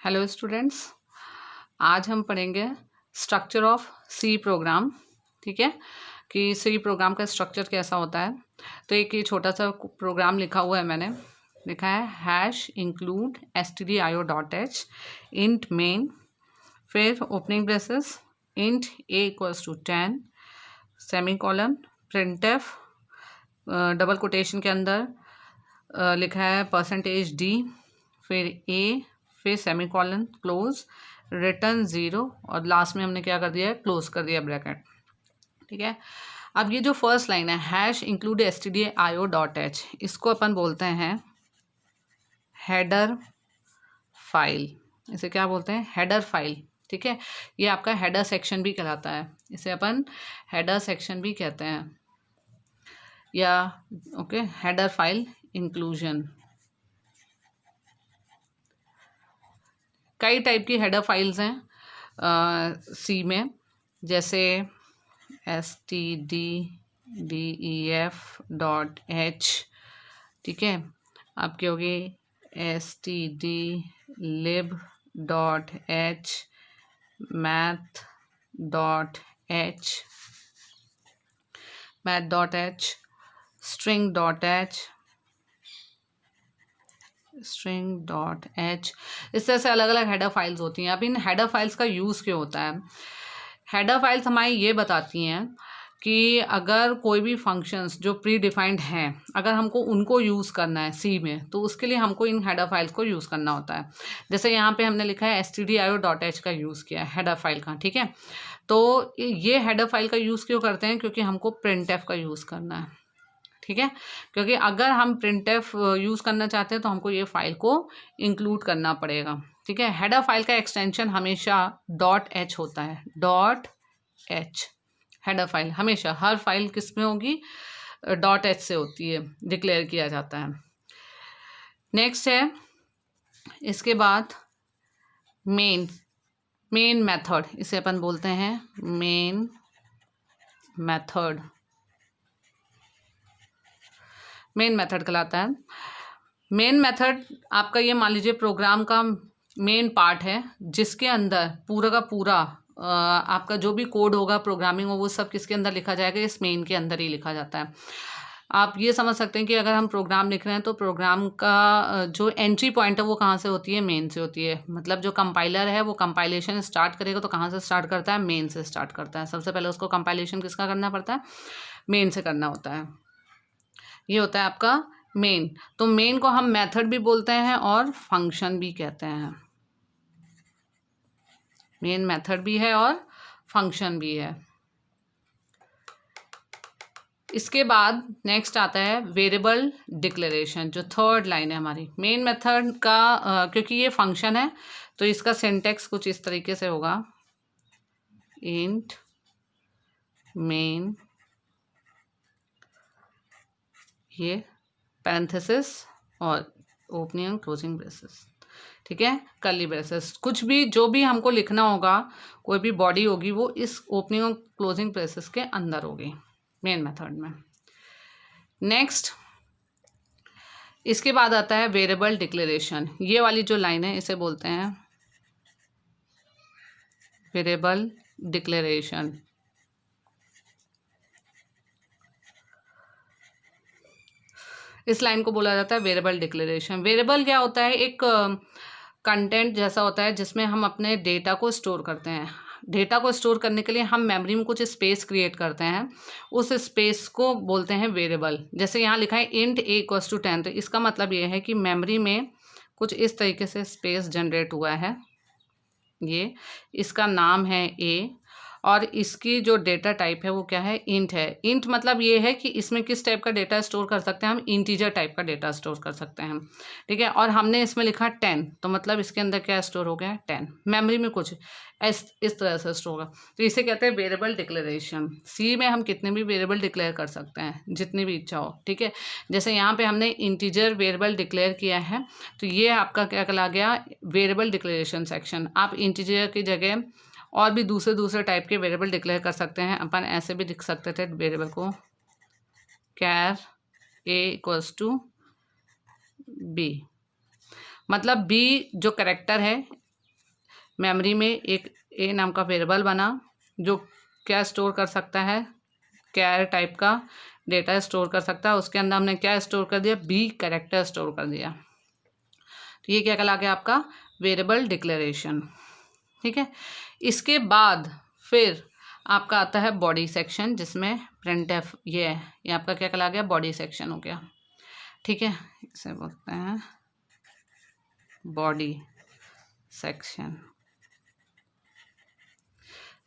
Hello students, आज हम पढ़ेंगे स्ट्रक्चर ऑफ सी प्रोग्राम। ठीक है कि सी प्रोग्राम का स्ट्रक्चर कैसा होता है। तो एक ये छोटा सा प्रोग्राम लिखा हुआ है, मैंने लिखा है hash include stdio.h int main, फिर opening braces int a equals to 10 semicolon printf double quotation के अंदर लिखा है %d, फिर a, फिर सेमी कॉलन क्लोज, रिटर्न 0 और लास्ट में हमने क्या कर दिया है, क्लोज कर दिया ब्रैकेट। ठीक है, अब ये जो फर्स्ट लाइन है हैश इंक्लूड stdio.h, इसको अपन बोलते हैं हेडर फाइल। इसे क्या बोलते हैं, हेडर फाइल। ठीक है, ये आपका हेडर सेक्शन भी कहलाता है, इसे अपन हेडर सेक्शन भी कहते हैं, या ओके हेडर फाइल इंक्लूजन। कई टाइप की हेडर फाइल्स हैं सी में, जैसे stdef.h। ठीक है, आपकी होगी stdlib.h, math.h, string.h, इस तरह से अलग अलग हेडर फाइल्स होती हैं। अब इन हेडर फाइल्स का यूज़ क्यों होता है? हेडर फाइल्स हमारी ये बताती हैं कि अगर कोई भी फंक्शंस जो प्री डिफाइंड हैं, अगर हमको उनको यूज़ करना है सी में, तो उसके लिए हमको इन हेडर फाइल्स को यूज़ करना होता है। जैसे यहाँ पे हमने लिखा है stdio.h का यूज़ किया है हेडर फाइल का। ठीक है, तो ये हेडर फाइल का यूज़ क्यों करते हैं? क्योंकि हमको printf का यूज़ करना है। ठीक है, क्योंकि अगर हम printf यूज़ करना चाहते हैं तो हमको ये फाइल को इंक्लूड करना पड़ेगा। ठीक है, हेडर फाइल का एक्सटेंशन हमेशा .h होता है, .h हेडर फाइल हमेशा, हर फाइल किस में होगी, .h से होती है, डिक्लेयर किया जाता है। नेक्स्ट है इसके बाद मेन मेथड, इसे अपन बोलते हैं मेन मेथड कहलाता है। मेन मेथड आपका ये मान लीजिए प्रोग्राम का मेन पार्ट है, जिसके अंदर पूरा का पूरा आपका जो भी कोड होगा, प्रोग्रामिंग हो, वो सब किसके अंदर लिखा जाएगा, इस मेन के अंदर ही लिखा जाता है। आप ये समझ सकते हैं कि अगर हम प्रोग्राम लिख रहे हैं तो प्रोग्राम का जो एंट्री पॉइंट है वो कहाँ से होती है, मेन से होती है। मतलब जो कंपाइलर है वो कंपाइलेशन स्टार्ट करेगा तो कहाँ से स्टार्ट करता है, मेन से स्टार्ट करता है। सबसे पहले उसको कंपाइलेशन किसका करना पड़ता है, मेन से करना होता है। ये होता है आपका मेन। तो मेन को हम मेथड भी बोलते हैं और फंक्शन भी कहते हैं। मेन मेथड भी है और फंक्शन भी है। इसके बाद नेक्स्ट आता है वेरिएबल डिक्लेरेशन, जो थर्ड लाइन है हमारी। मेन मेथड का क्योंकि ये फंक्शन है तो इसका सिंटैक्स कुछ इस तरीके से होगा, इंट मेन, ये पैरेंथेसिस और ओपनिंग एंड क्लोजिंग ब्रेसेस। ठीक है, कर्ली ब्रेसेस, कुछ भी जो भी हमको लिखना होगा, कोई भी बॉडी होगी, वो इस ओपनिंग और क्लोजिंग ब्रेसेस के अंदर होगी मेन मेथड में। नेक्स्ट इसके बाद आता है वेरिएबल डिक्लेरेशन। ये वाली जो लाइन है इसे बोलते हैं वेरिएबल डिक्लेरेशन। इस लाइन को बोला जाता है वेरिएबल डिक्लेरेशन। वेरिएबल क्या होता है, एक कंटेंट जैसा होता है जिसमें हम अपने डेटा को स्टोर करते हैं। डेटा को स्टोर करने के लिए हम मेमोरी में कुछ स्पेस क्रिएट करते हैं, उस स्पेस को बोलते हैं वेरिएबल। जैसे यहाँ लिखा है इंट a इक्वल्स टू 10, तो इसका मतलब ये है कि मेमोरी में कुछ इस तरीके से स्पेस जनरेट हुआ है, ये इसका नाम है a, और इसकी जो डेटा टाइप है वो क्या है, इंट है। इंट मतलब ये है कि इसमें किस टाइप का डेटा स्टोर कर सकते हैं हम, इंटीजर टाइप का डेटा स्टोर कर सकते हैं। ठीक है, और हमने इसमें लिखा 10, तो मतलब इसके अंदर क्या स्टोर हो गया, 10। मेमोरी में कुछ इस तरह से स्टोर होगा, तो इसे कहते हैं वेरिएबल डिक्लेरेशन। सी में हम कितने भी वेरिएबल डिक्लेयर कर सकते हैं, जितनी भी इच्छा हो। ठीक है, जैसे यहाँ पे हमने इंटीजर वेरिएबल डिक्लेयर किया है, तो ये आपका क्या कहला गया, वेरिएबल डिक्लेरेशन सेक्शन। आप इंटीजर की जगह और भी दूसरे टाइप के वेरिएबल डिक्लेयर कर सकते हैं। अपन ऐसे भी लिख सकते थे वेरिएबल को, कैर a इक्वल्स टू b, मतलब b जो करेक्टर है मेमोरी में एक ए नाम का वेरिएबल बना जो क्या स्टोर कर सकता है, कैर टाइप का डेटा स्टोर कर सकता है। उसके अंदर हमने क्या स्टोर कर दिया, बी कैरेक्टर स्टोर कर दिया। तो ये क्या कहला गया आपका वेरिएबल डिक्लेरेशन। ठीक है, इसके बाद फिर आपका आता है बॉडी सेक्शन, जिसमें printf ये है, ये आपका क्या कहला गया, बॉडी सेक्शन हो गया। ठीक है, इसे बोलते हैं बॉडी सेक्शन,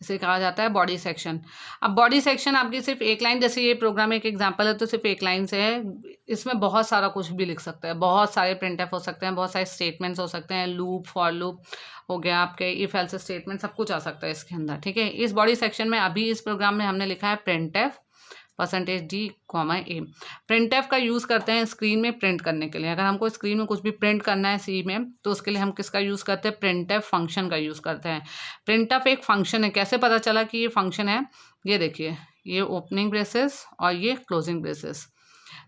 इसे कहा जाता है बॉडी सेक्शन। अब बॉडी सेक्शन आपकी सिर्फ एक लाइन, जैसे ये प्रोग्राम एक एग्जांपल है तो सिर्फ एक लाइन से है, इसमें बहुत सारा कुछ भी लिख सकता है, बहुत सारे प्रिंटफ हो सकते हैं, बहुत सारे स्टेटमेंट्स हो सकते हैं, लूप, फॉर लूप हो गया, आपके इफ एल्स स्टेटमेंट, सब कुछ आ सकता है इसके अंदर। ठीक है, इस बॉडी सेक्शन में अभी इस प्रोग्राम में हमने लिखा है प्रिंटफ %d, a। प्रिंटफ का यूज़ करते हैं स्क्रीन में प्रिंट करने के लिए। अगर हमको स्क्रीन में कुछ भी प्रिंट करना है सी में, तो उसके लिए हम किसका यूज़ करते हैं, प्रिंटफ फंक्शन का यूज़ करते हैं। प्रिंटफ एक फंक्शन है, कैसे पता चला कि ये फंक्शन है, ये देखिए, ये ओपनिंग ब्रेसेस और ये क्लोजिंग ब्रेसेस,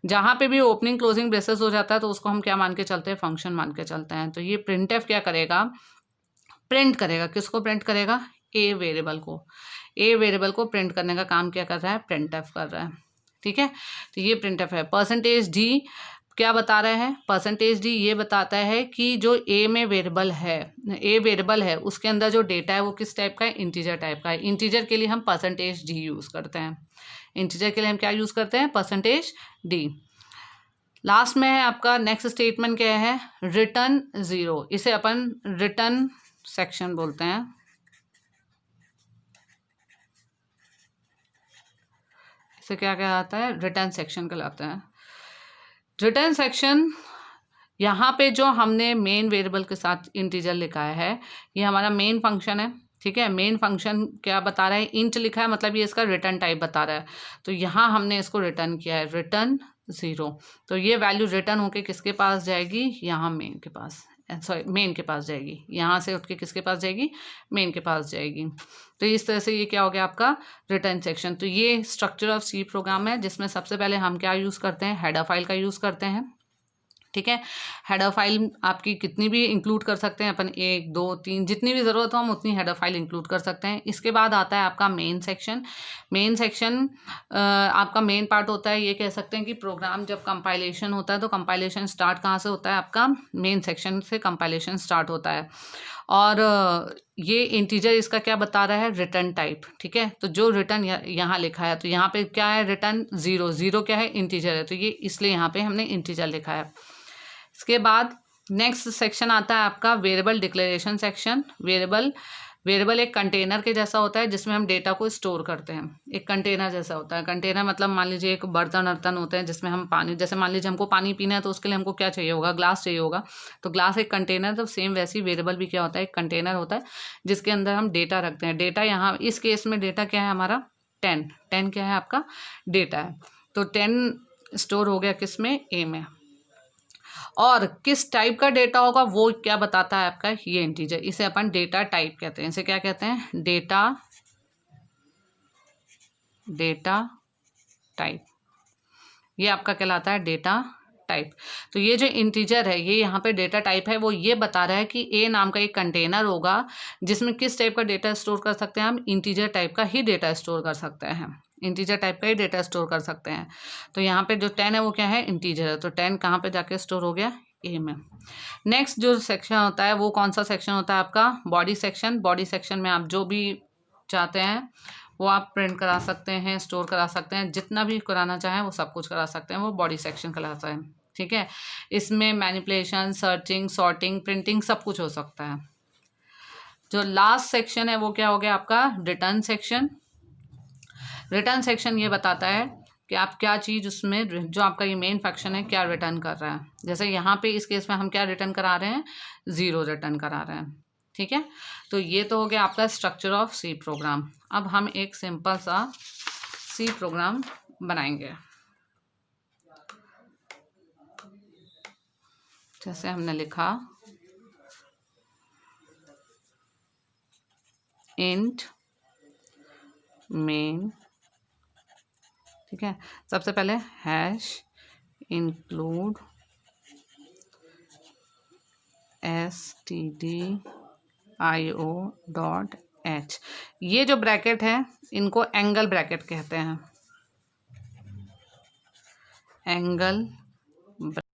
जहाँ पे भी ओपनिंग क्लोजिंग ब्रेसेस हो जाता है तो उसको हम क्या मान के चलते हैं, फंक्शन मान के चलते हैं। तो ये प्रिंटफ क्या करेगा, प्रिंट करेगा, किसको प्रिंट करेगा, ए वेरिएबल को। ए वेरिएबल को प्रिंट करने का काम क्या कर रहा है, प्रिंटफ कर रहा है। ठीक है, तो ये प्रिंटफ है। %d क्या बता रहा है, %d ये बताता है कि जो ए में वेरिएबल है, ए वेरिएबल है, उसके अंदर जो डेटा है वो किस टाइप का है, इंटीजर टाइप का है। इंटीजर के लिए हम %d यूज़ करते हैं, इंटीजर के लिए हम क्या यूज़ करते हैं, %d। लास्ट में है आपका नेक्स्ट स्टेटमेंट क्या है, रिटर्न 0, इसे अपन रिटर्न सेक्शन बोलते हैं। इसे क्या कहलाता है, रिटर्न सेक्शन कहलाता है। रिटर्न सेक्शन, यहाँ पे जो हमने मेन वेरिएबल के साथ इंटीजर लिखा है, ये हमारा मेन फंक्शन है। ठीक है, मेन फंक्शन क्या बता रहा है, इंट लिखा है, मतलब ये इसका रिटर्न टाइप बता रहा है। तो यहाँ हमने इसको रिटर्न किया है, रिटर्न 0। तो ये वैल्यू रिटर्न होके किसके पास जाएगी, यहाँ मेन के पास, सॉरी मेन के पास जाएगी, यहाँ से उठ के किसके पास जाएगी, मेन के पास जाएगी। तो इस तरह से ये क्या हो गया आपका रिटर्न सेक्शन। तो ये स्ट्रक्चर ऑफ सी प्रोग्राम है, जिसमें सबसे पहले हम क्या यूज़ करते हैं, हेडर फाइल का यूज़ करते हैं। ठीक है, हेडर फाइल आपकी कितनी भी इंक्लूड कर सकते हैं अपन, 1 2 3 जितनी भी ज़रूरत हो हम उतनी हेडर फाइल इंक्लूड कर सकते हैं। इसके बाद आता है आपका मेन सेक्शन। मेन सेक्शन आपका मेन पार्ट होता है, ये कह सकते हैं कि प्रोग्राम जब कंपाइलेशन होता है तो कंपाइलेशन स्टार्ट कहाँ से होता है, आपका मेन सेक्शन से कंपाइलेशन स्टार्ट होता है। और ये इंटीजर इसका क्या बता रहा है, रिटर्न टाइप। ठीक है, तो जो रिटर्न यहाँ लिखा है, तो यहाँ पे क्या है, रिटर्न 0, 0 क्या है, इंटीजर है, तो ये इसलिए यहाँ पे हमने इंटीजर लिखा है। इसके बाद नेक्स्ट सेक्शन आता है आपका वेरिएबल डिक्लेरेशन सेक्शन। वेरिएबल एक कंटेनर के जैसा होता है, जिसमें हम डेटा को स्टोर करते हैं। एक कंटेनर जैसा होता है, कंटेनर मतलब मान लीजिए एक बर्तन होते हैं जिसमें हम पानी, जैसे मान लीजिए हमको पानी पीना है तो उसके लिए हमको क्या चाहिए होगा, ग्लास चाहिए होगा, तो ग्लास एक कंटेनर। तो सेम वैसे ही वेरिएबल भी क्या होता है, एक कंटेनर होता है जिसके अंदर हम डेटा रखते हैं। डेटा यहाँ इस केस में डेटा क्या है हमारा, 10 क्या है आपका डेटा है। तो 10 स्टोर हो गया किस में, ए में। और किस टाइप का डेटा होगा वो क्या बताता है आपका, ये इंटीजर, इसे अपन डेटा टाइप कहते हैं। इसे क्या कहते हैं, डेटा टाइप, ये आपका कहलाता है डेटा टाइप। तो ये जो इंटीजर है, ये यहाँ पे डेटा टाइप है, वो ये बता रहा है कि ए नाम का एक कंटेनर होगा जिसमें किस टाइप का डेटा स्टोर कर सकते हैं हम, इंटीजर टाइप का ही डेटा स्टोर कर सकते हैं, इंटीजर टाइप का ही डेटा स्टोर कर सकते हैं। तो यहाँ पे जो 10 है वो क्या है, इंटीजर है। तो 10 कहाँ पे जाके स्टोर हो गया, ए में। नेक्स्ट जो सेक्शन होता है वो कौन सा सेक्शन होता है आपका, बॉडी सेक्शन। बॉडी सेक्शन में आप जो भी चाहते हैं वो आप प्रिंट करा सकते हैं, स्टोर करा सकते हैं, जितना भी कराना चाहें वो सब कुछ करा सकते हैं, वो बॉडी सेक्शन कहलाता है। ठीक है, इसमें मैनिपुलेशन, सर्चिंग, सॉर्टिंग, प्रिंटिंग सब कुछ हो सकता है। जो लास्ट सेक्शन है वो क्या हो गया आपका, रिटर्न सेक्शन। रिटर्न सेक्शन ये बताता है कि आप क्या चीज़ उसमें, जो आपका ये मेन फंक्शन है क्या रिटर्न कर रहा है। जैसे यहाँ पे इस केस में हम क्या रिटर्न करा रहे हैं, 0 रिटर्न करा रहे हैं। ठीक है, तो ये तो हो गया आपका स्ट्रक्चर ऑफ सी प्रोग्राम। अब हम एक सिंपल सा सी प्रोग्राम बनाएंगे। जैसे हमने लिखा इंट मेन। ठीक है, सबसे पहले हैश इंक्लूड std IO.H। ये जो ब्रैकेट है इनको एंगल ब्रैकेट कहते हैं, एंगल